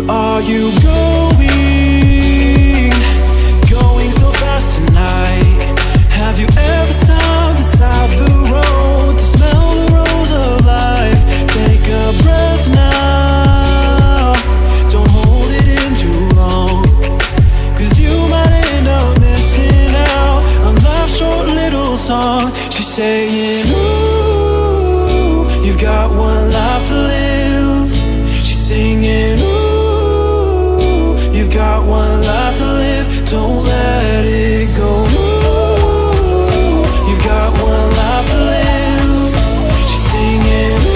are you going? Going so fast tonight. Have you ever stopped beside the road to smell the rose of life? Take a breath now. Don't hold it in too long, 'cause you might end up missing out on life's short little song. She's saying, ooh, you've got one life to live. She's singing, ooh, you've got one life to live. Don't let it go. Ooh, you've got one life to live. She's singing, ooh,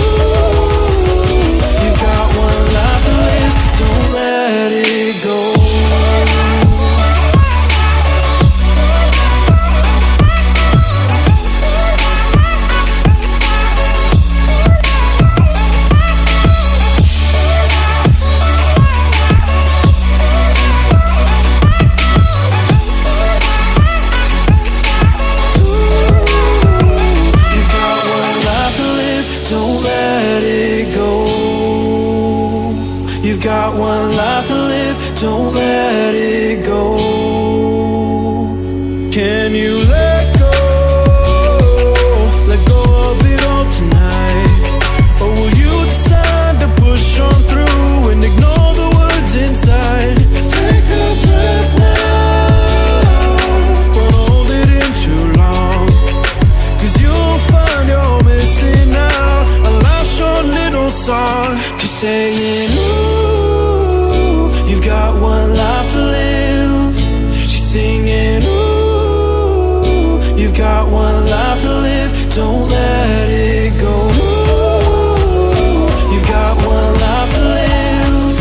you've got one life to live. Don't let it go. You've got one life to live, don't let it go. Can you let go of it all tonight? Or will you decide to push on through and ignore the words inside? Take a breath now, don't hold it in too long, 'cause you'll find you're missing out on life's short little song. Just saying, ooh, you've got one life to live. She's singing, ooh, you've got one life to live. Don't let it go. Ooh, you've got one life to live.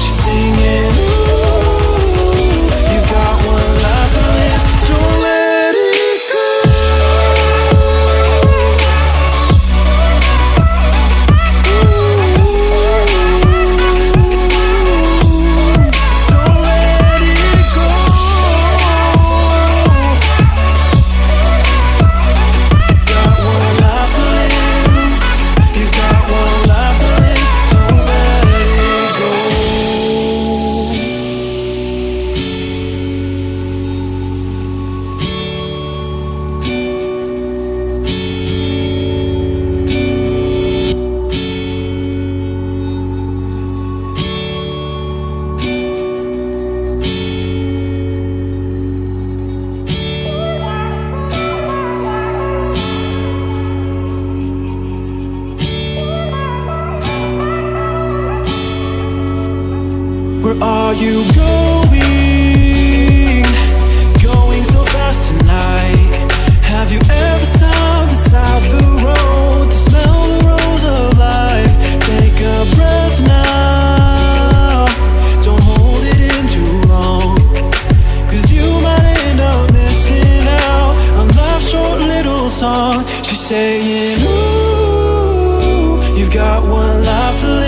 She's singing, ooh, you've got one life to live. Don't let it go. Where are you going? Going so fast tonight. Have you ever stopped beside the road to smell the rose of life? Take a breath now. Don't hold it in too long, 'cause you might end up missing out on life's short little song. She's saying, ooh, you've got one life to live.